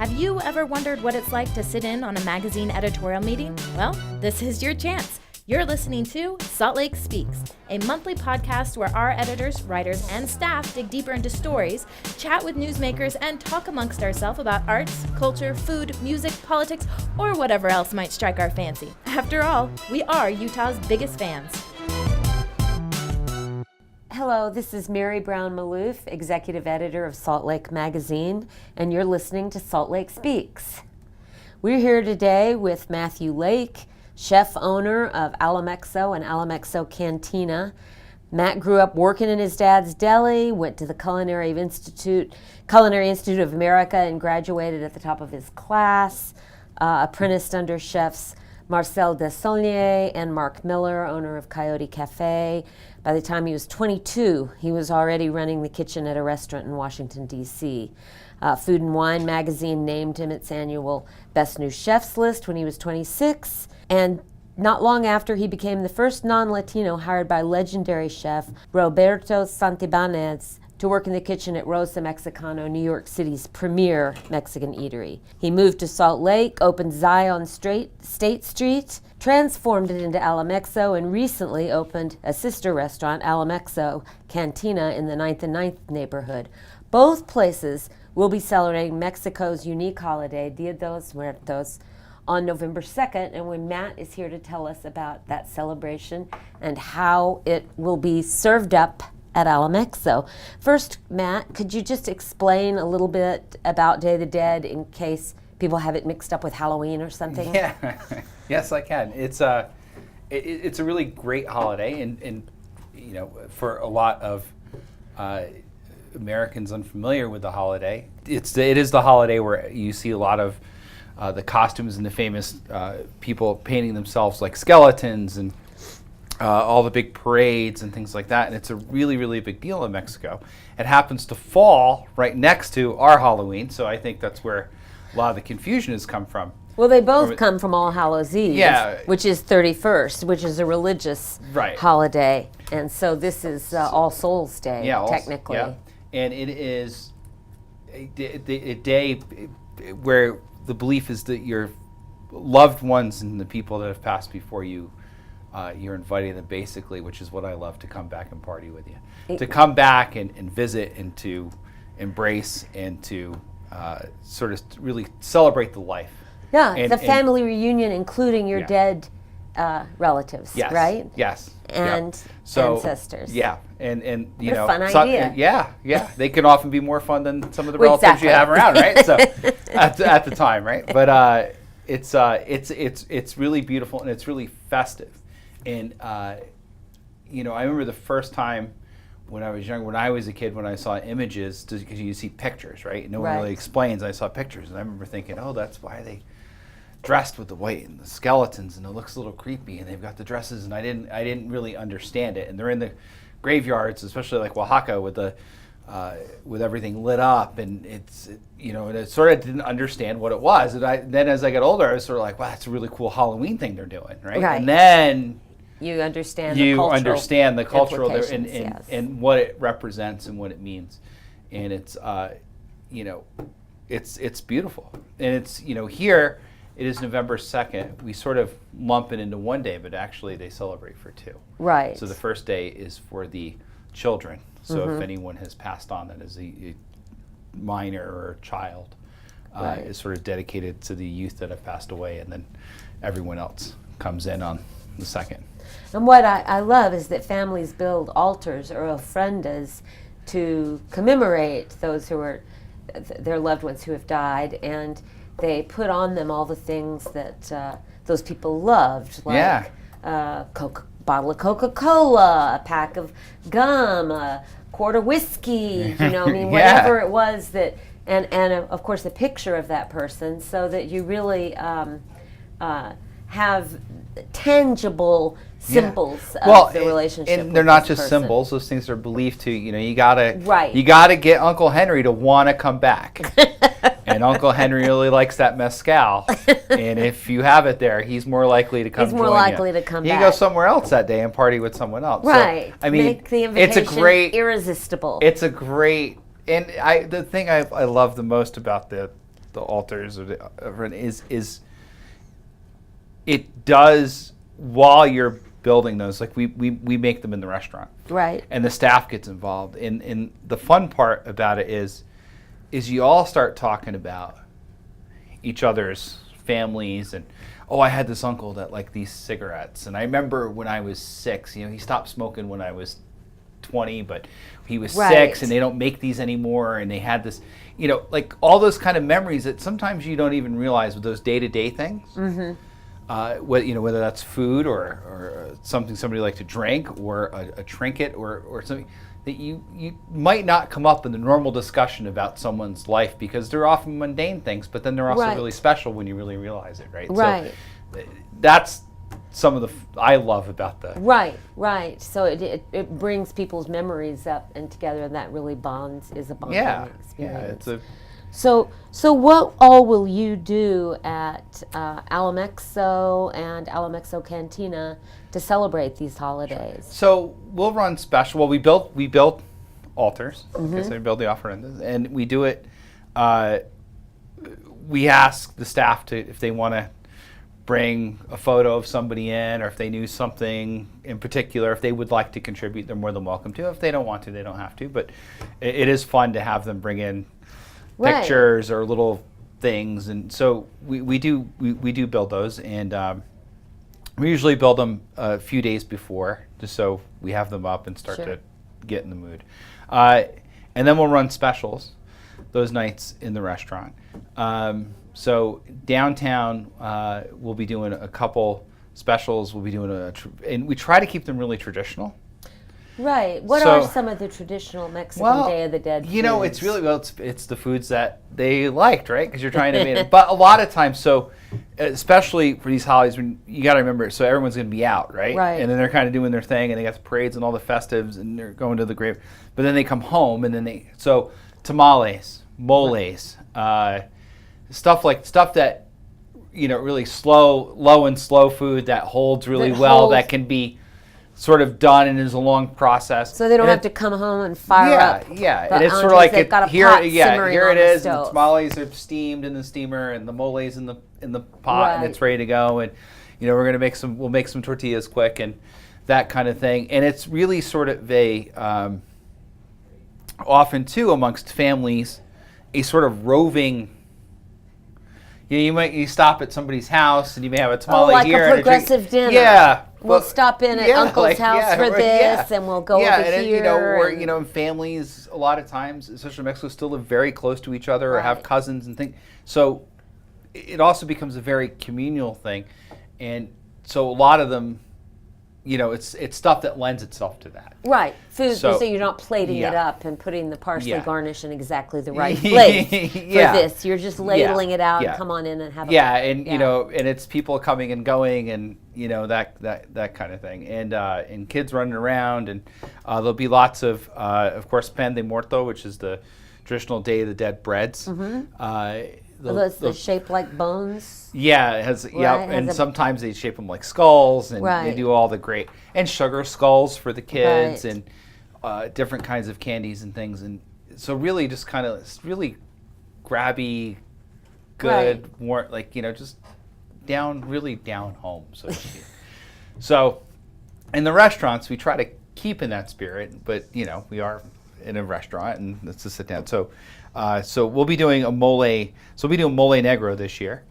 Have you ever wondered what it's like to sit in on a magazine editorial meeting? Well, this is your chance. You're listening to Salt Lake Speaks, a monthly podcast where our editors, writers, and staff dig deeper into stories, chat with newsmakers, and talk amongst ourselves about arts, culture, food, music, politics, or whatever else might strike our fancy. After all, we are Utah's biggest fans. Hello, this is Mary Brown Malouf, executive editor of Salt Lake Magazine, and you're listening to Salt Lake Speaks. We're here today with Matthew Lake, chef owner of Alum XO and Alum XO Cantina. Matt grew up working in his dad's deli, went to the Culinary Institute of America and graduated at the top of his class, apprenticed under chefs Marcel Desaulniers and Mark Miller, owner of Coyote Cafe. By the time he was 22, he was already running the kitchen at a restaurant in Washington, D.C. Food and Wine magazine named him its annual Best New Chefs list when he was 26. And not long after, he became the first non-Latino hired by legendary chef Roberto Santibanez to work in the kitchen at Rosa Mexicano, New York City's premier Mexican eatery. He moved to Salt Lake, opened Zion State Street, transformed it into Alamexo, and recently opened a sister restaurant, Alum XO Cantina, in the 9th and 9th neighborhood. Both places will be celebrating Mexico's unique holiday, Dia de los Muertos, on November 2nd, and when Matt is here to tell us about that celebration and how it will be served up at Alamexo. First, Matt, could you just explain a little bit about Day of the Dead in case people have it mixed up with Halloween or something? Yeah, yes, I can. It's a really great holiday, and you know, for a lot of Americans unfamiliar with the holiday, it is the holiday where you see a lot of the costumes and the famous people painting themselves like skeletons and all the big parades and things like that. And it's a really, really big deal in Mexico. It happens to fall right next to our Halloween, so I think that's where a lot of the confusion has come from. Well, they both come from All Hallows Eve, which is 31st, which is a religious holiday. And so this is All Souls Day, technically. Yeah. And it is a day where the belief is that your loved ones and the people that have passed before you, you're inviting them basically, which is what I love, to come back and party with you. To come back and visit and to embrace and to sort of really celebrate the life. Yeah, it's a family reunion including your dead relatives, right? Yes. And ancestors. Yeah, and you know, fun idea. Yeah. They can often be more fun than some of the relatives you have around, right? So at the time, right? But it's really beautiful and it's really festive. And you know, I remember the first time when I was young, when I was a kid, when I saw images, because you see pictures, right? No one really explains. I saw pictures, and I remember thinking, oh, that's why they dressed with the white and the skeletons, and it looks a little creepy, and they've got the dresses, and I didn't really understand it. And they're in the graveyards, especially like Oaxaca, with the with everything lit up, and you know, and I sort of didn't understand what it was. And then as I got older, I was sort of like, wow, that's a really cool Halloween thing they're doing, right? And then you understand the cultural and what it represents and what it means, and it's you know, it's beautiful, and it's, you know, here it is November 2nd. We sort of lump it into one day, but actually they celebrate for two. Right. So the first day is for the children. So if anyone has passed on that as a minor or a child, is sort of dedicated to the youth that have passed away, and then everyone else comes in on the second. And what I love is that families build altars or ofrendas to commemorate those who are their loved ones who have died, and they put on them all the things that those people loved, like bottle of Coca-Cola, a pack of gum, a quart of whiskey, you know, I mean, whatever it was that, and of course a picture of that person, so that you really have tangible symbols of the relationship. And they're not just symbols; those things are believed to. You know, you gotta get Uncle Henry to want to come back. And Uncle Henry really likes that mezcal, and if you have it there, he's more likely to come. He's more likely to come back. You can go somewhere else that day and party with someone else. Right. So, I mean, make the invitation irresistible. It's a great, and the thing I love the most about the the altars or is it does while you're building those, like we make them in the restaurant, right? And the staff gets involved. And the fun part about it is you all start talking about each other's families and, oh, I had this uncle that liked these cigarettes, and I remember when I was 6, he stopped smoking when I was 20, but he was 6, and they don't make these anymore, and they had this, like all those kind of memories that sometimes you don't even realize with those day-to-day things. Mm-hmm. Whether that's food or something somebody liked to drink or a trinket or something that you might not come up in the normal discussion about someone's life, because they're often mundane things, but then they're also really special when you really realize it, right? Right. So that's some of the I love about the right. So it brings people's memories up and together, and that really is a bonding experience. Yeah, it's a. So what all will you do at Alamexo and Alum XO Cantina to celebrate these holidays? So we'll run special. Well, we built altars. Mm-hmm. Okay, so we build the ofrendas, and we do it. We ask the staff if they want to bring a photo of somebody in, or if they knew something in particular, if they would like to contribute, they're more than welcome to. If they don't want to, they don't have to. But it is fun to have them bring in pictures or little things, and so we do build those, and we usually build them a few days before, just so we have them up and start to get in the mood. And then we'll run specials those nights in the restaurant. So downtown, we'll be doing a couple specials. We'll be doing and we try to keep them really traditional. Right. What are some of the traditional Mexican Day of the Dead foods? It's really, it's the foods that they liked, right? Because you're trying to make it. But a lot of times, especially for these holidays, when you got to remember, so everyone's going to be out, right? Right. And then they're kind of doing their thing, and they got the parades and all the festives, and they're going to the grave. But then they come home, and then so tamales, moles, stuff that, really low and slow food that holds really well, that can be sort of done and is a long process. So they don't have to come home and fire up. Yeah, and it's sort of like here it is. And the tamales are steamed in the steamer, and the mole's in the pot, and it's ready to go. And we're gonna we'll make some tortillas quick and that kind of thing. And it's really sort of often too amongst families, a sort of roving. You stop at somebody's house and you may have a tamale like here. Like a progressive dinner. Yeah. We'll stop in at Uncle's house for this, and we'll go over here. In families, a lot of times, especially in Mexico, still live very close to each other or have cousins and things. So it also becomes a very communal thing. And so a lot of them, it's stuff that lends itself to that. Right. Food, so you're not plating it up and putting the parsley garnish in exactly the right place for this. You're just ladling it out and come on in and have a and and it's people coming and going, and that kind of thing, and kids running around, and there'll be lots of course, pan de muerto, which is the traditional Day of the Dead breads. Mm-hmm. The shape like bones. Yeah, it has. And sometimes they shape them like skulls, and they do all the great and sugar skulls for the kids, and different kinds of candies and things. And so really, just kind of really grabby, good, warm, just really down home, so to speak. So, in the restaurants, we try to keep in that spirit, but we are in a restaurant, and it's a sit down. So we'll be doing a mole. So we'll be doing mole negro this year.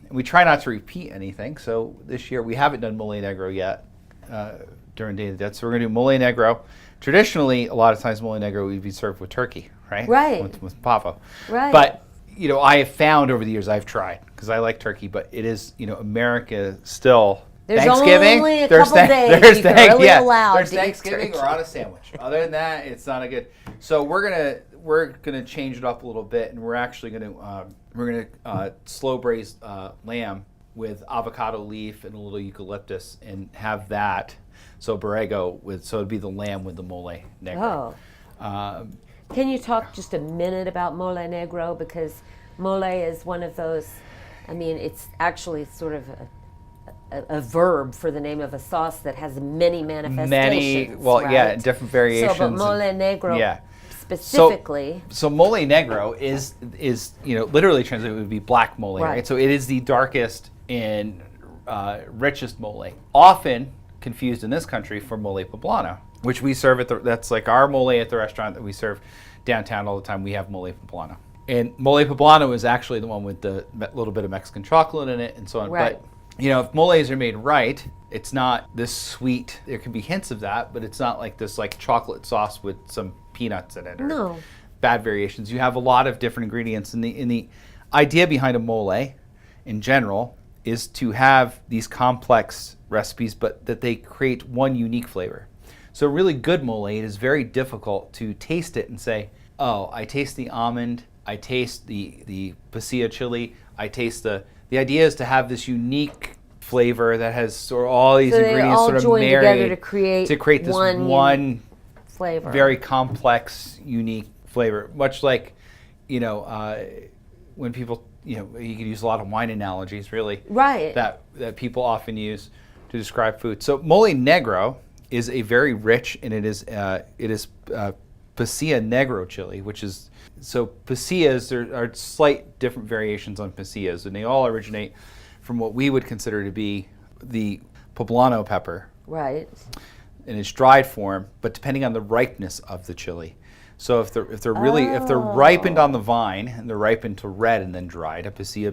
We try not to repeat anything. So this year we haven't done mole negro yet during Day of the Dead. So we're going to do mole negro. Traditionally, a lot of times mole negro would be served with turkey, right? Right. With pavo. Right. But I have found over the years, I've tried, because I like turkey, but it is America still. There's Thanksgiving, only a couple days you can really allow there's to Thanksgiving eat turkey. or on a sandwich. Other than that, it's not a good. So we're gonna change it up a little bit, and we're actually gonna slow braise lamb with avocado leaf and a little eucalyptus, and have that. So borrego so it'd be the lamb with the mole negro. Oh. Can you talk just a minute about mole negro, because mole is one of those. I mean, it's actually sort of a verb for the name of a sauce that has many manifestations. Different variations. So, but mole negro specifically. So mole negro is literally translated would be black mole, right? So it is the darkest and richest mole, often confused in this country for mole poblano, which we serve that's like our mole at the restaurant that we serve downtown all the time. We have mole poblano. And mole poblano is actually the one with the little bit of Mexican chocolate in it and so on. Right. But, if moles are made right, it's not this sweet. There can be hints of that, but it's not like this like chocolate sauce with some peanuts in it or bad variations. You have a lot of different ingredients. And the idea behind a mole in general is to have these complex recipes, but that they create one unique flavor. So really good mole, it is very difficult to taste it and say, oh, I taste the almond, I taste the pasilla chili, I taste the idea is to have this unique flavor that has sort of all these ingredients sort of married to create this one flavor. Very complex, unique flavor. Much like, when people, you can use a lot of wine analogies, really. Right. That people often use to describe food. So mole negro is a very rich, and it is pasilla negro chili, which is, so pasillas, there are slight different variations on pasillas, and they all originate from what we would consider to be the poblano pepper. Right. In its dried form, but depending on the ripeness of the chili. So if they're ripened on the vine and they're ripened to red and then dried, a pasilla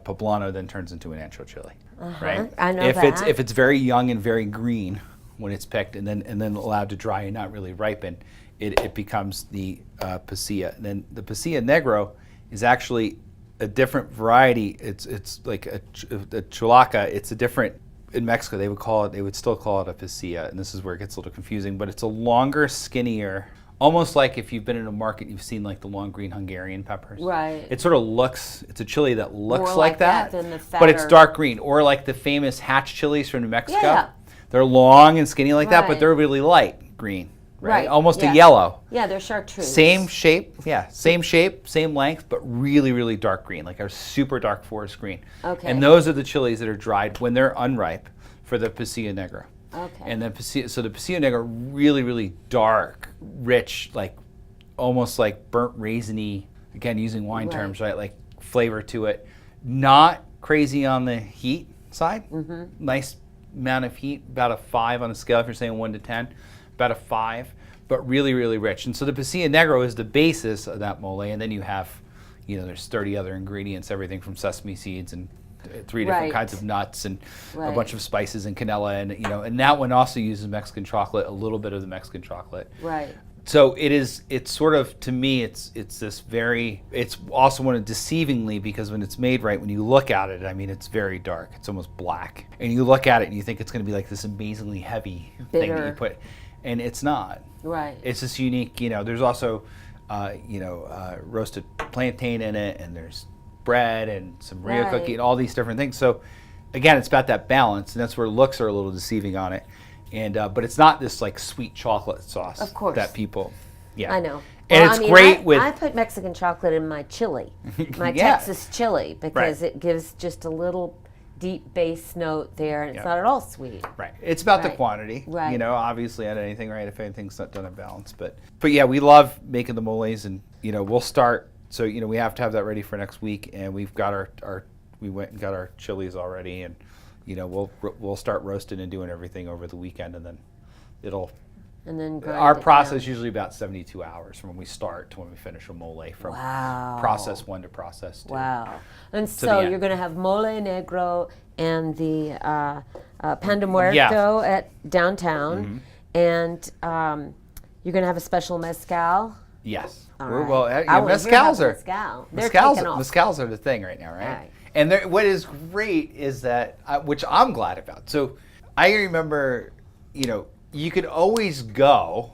poblano then turns into an ancho chili. Right? I know if it's very young and very green when it's picked and then allowed to dry and not really ripen, it becomes the pasilla. And then the pasilla negro is actually a different variety. It's like a chulaca. It's a different. In Mexico, they would still call it a pasilla, and this is where it gets a little confusing. But it's a longer, skinnier, almost like if you've been in a market, you've seen like the long green Hungarian peppers. Right. It sort of looks. It's a chili that looks more like that, than the but it's dark green, or like the famous hatch chilies from New Mexico. Yeah. They're long and skinny like that, but they're really light green. Right. Almost a yellow. Yeah, they're chartreuse. Same shape, same length, but really, really dark green, like a super dark forest green. Okay. And those are the chilies that are dried when they're unripe for the pasilla negra. Okay. And then so the pasilla negra, really, really dark, rich, like almost like burnt raisiny, again, using wine terms, right? Like flavor to it. Not crazy on the heat side. Mm-hmm. Nice amount of heat, about a 5 on a scale if you're saying 1 to 10. About a 5, but really, really rich. And so the pasilla negro is the basis of that mole, and then you have, there's 30 other ingredients, everything from sesame seeds and 3 different kinds of nuts and a bunch of spices and canela, and and that one also uses Mexican chocolate, a little bit of the Mexican chocolate. Right. So it's sort of, to me, it's also one of deceivingly, because when it's made right, when you look at it, I mean, it's very dark. It's almost black. And you look at it and you think it's going to be like this amazingly heavy thing that you put. And it's not. Right. It's this unique, there's also, roasted plantain in it, and there's bread and some Rio cookie and all these different things. So, again, it's about that balance, and that's where looks are a little deceiving on it. And but it's not this like sweet chocolate sauce. Of course. That people, I know. And it's great with. I put Mexican chocolate in my chili, my Texas chili, because it gives just a little deep bass note there, and it's not at all sweet. Right. It's about the quantity. Right. Obviously on anything, right? If anything's not done in balance, but yeah, we love making the moles, and we'll start. So we have to have that ready for next week, and we've got we went and got our chilies already, and we'll start roasting and doing everything over the weekend, and then And then grind our it process down. is usually about 72 hours from when we start to when we finish a mole, from Wow. process 1 to process 2. Wow. And so you're going to have mole negro and the pan de muerto at downtown, and you're going to have a special mezcal. Yes. All Well, right. mezcals are Mezcals are the thing right now, right? Right. And what is great is that, which I'm glad about. So I remember, you could always go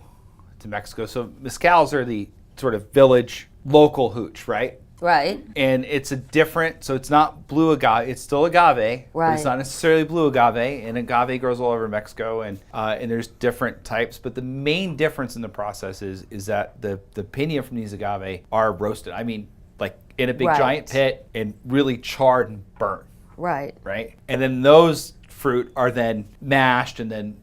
to Mexico. So mezcals are the sort of village local hooch, right? Right. And it's so it's not blue agave. It's still agave, but it's not necessarily blue agave. And agave grows all over Mexico, and there's different types. But the main difference in the process is that the piña from these agave are roasted. I mean, like in a big giant pit and really charred and burnt. Right. Right. And then those fruit are then mashed and then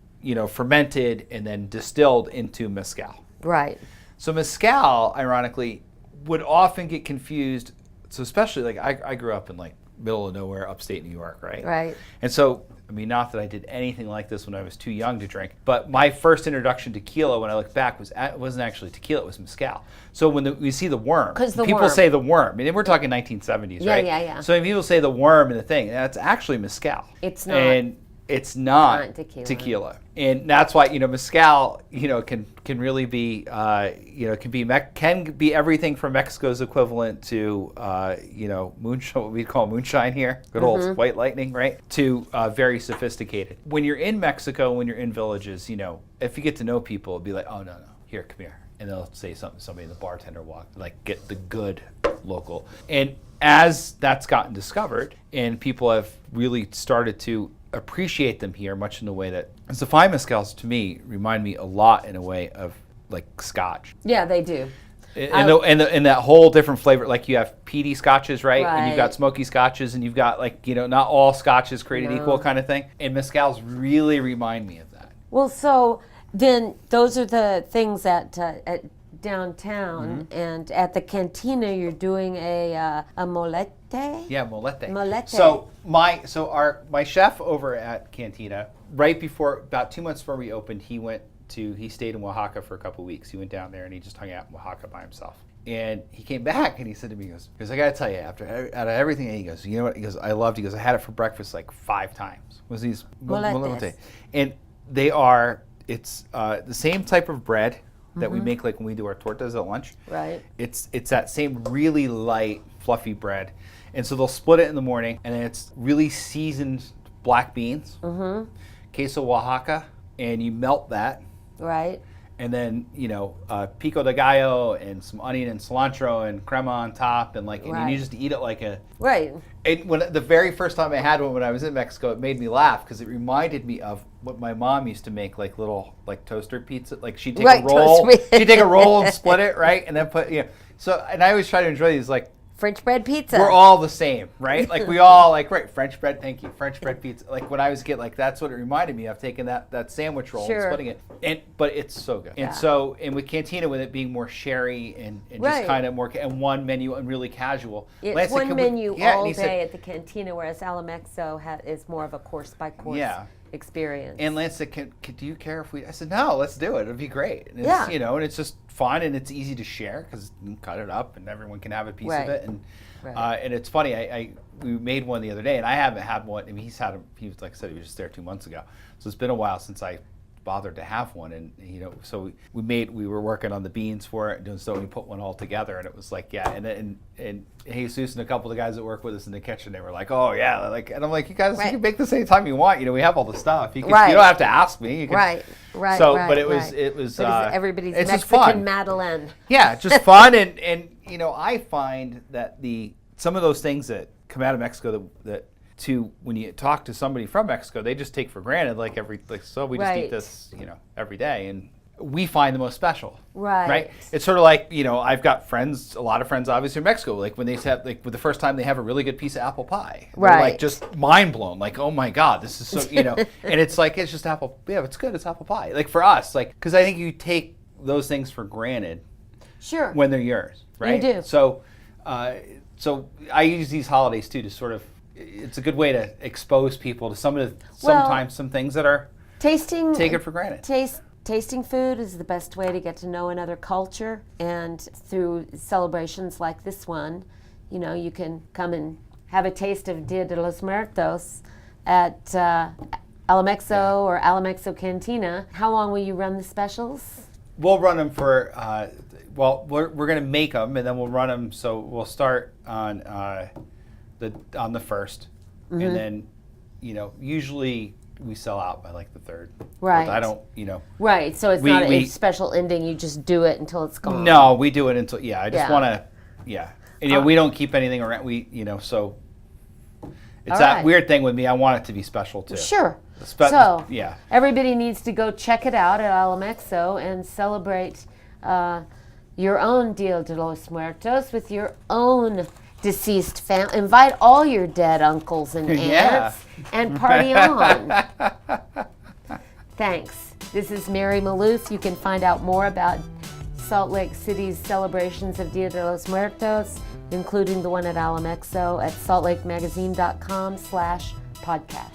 fermented and then distilled into mezcal. Right. So mezcal, ironically, would often get confused. So especially like I grew up in like middle of nowhere, upstate New York, right? Right. And so, I mean, not that I did anything like this when I was too young to drink, but my first introduction to tequila, when I look back, wasn't actually tequila, it was mezcal. So when we see the worm, people say the worm. I mean, we're talking 1970s, right? Yeah. So when people say the worm in the thing, that's actually mezcal. It's not. And it's not tequila. And that's why, mezcal, can really be, can be everything from Mexico's equivalent to, moonshine, what we call moonshine here, good old white lightning, right? To very sophisticated. When you're in Mexico, when you're in villages, if you get to know people, it'll be like, oh, no, here, come here. And they'll say something, somebody, the bartender get the good local. And as that's gotten discovered and people have really started to appreciate them here, much in the way that the fine mezcals to me remind me a lot in a way of like Scotch. Yeah, they do. And that whole different flavor, like you have peaty Scotches, right? And you've got smoky Scotches, and you've got like, not all Scotch is created equal kind of thing. And mezcals really remind me of that. Well, so then those are the things at downtown, and at the cantina you're doing a mollete. Yeah, mollete. Mollete. So my chef over at Cantina, right before, about 2 months before we opened, he stayed in Oaxaca for a couple of weeks. He went down there and he just hung out in Oaxaca by himself. And he came back and he said to me, he goes, I got to tell you, out of everything, he goes, you know what? He goes, I had it for breakfast like 5 times. Was these mollete. And they are, it's the same type of bread that we make like when we do our tortas at lunch. Right. It's that same really light, fluffy bread. And so they'll split it in the morning, and then it's really seasoned black beans, queso Oaxaca, and you melt that. Right. And then, pico de gallo and some onion and cilantro and crema on top, and and you just eat it like a... Right. When the very first time I had one when I was in Mexico, it made me laugh because it reminded me of what my mom used to make, like little toaster pizza. Like she'd take a roll and split it, right, and then put So, and I always try to enjoy these French bread pizza. We're all the same, right? Like we all French bread, thank you, French bread pizza. Like when I was a kid, that's what it reminded me of, taking that sandwich roll and splitting it. But it's so good. Yeah. And with Cantina, with it being more sherry and just kind of more, and one menu and really casual. It's one menu all day at the Cantina, whereas Alamexo is more of a course by course experience. And Lance said, do you care if I said, no, let's do it. It'd be great. And it's, and it's just fun and it's easy to share because you can cut it up and everyone can have a piece of it. And and it's funny, we made one the other day and I haven't had one. I mean, he was like I said, he was just there 2 months ago. So it's been a while since I bothered to have one, and so we were working on the beans for it, and so we put one all together, and it was like and Jesus and a couple of the guys that work with us in the kitchen, they were like, oh yeah, and I'm like, you guys, you can make this anytime you want, we have all the stuff, you don't have to ask me, you can, but it was everybody's it's Mexican just fun. Madeleine. Yeah, just fun, and I find that some of those things that come out of Mexico that when you talk to somebody from Mexico, they just take for granted, we just eat this, every day, and we find the most special. Right. It's sort of like, I've got a lot of friends obviously in Mexico, when they have, with the first time they have a really good piece of apple pie. They're just mind blown, oh my God, this is so, and it's it's just apple, it's good, it's apple pie. For us, because I think you take those things for granted. Sure. When they're yours, right? You do. So I use these holidays too to sort of, it's a good way to expose people to sometimes some things that are taken for granted. Tasting food is the best way to get to know another culture, and through celebrations like this one, you can come and have a taste of Dia de los Muertos at Alamexo or Alum XO Cantina. How long will you run the specials? We'll run them for, we're going to make them, and then we'll run them, so we'll start on the 1st, and then, usually we sell out by the 3rd. Right. I don't, Right, so it's not a special ending, you just do it until it's gone. No, we do it until, I just want to, and we don't keep anything around, so it's that weird thing with me, I want it to be special too. Sure. So, everybody needs to go check it out at Alamexo and celebrate your own Dia de los Muertos with your own deceased family. Invite all your dead uncles and aunts and party on. Thanks. This is Mary Malouf. You can find out more about Salt Lake City's celebrations of Dia de los Muertos, including the one at Alamexo, at saltlakemagazine.com/podcast.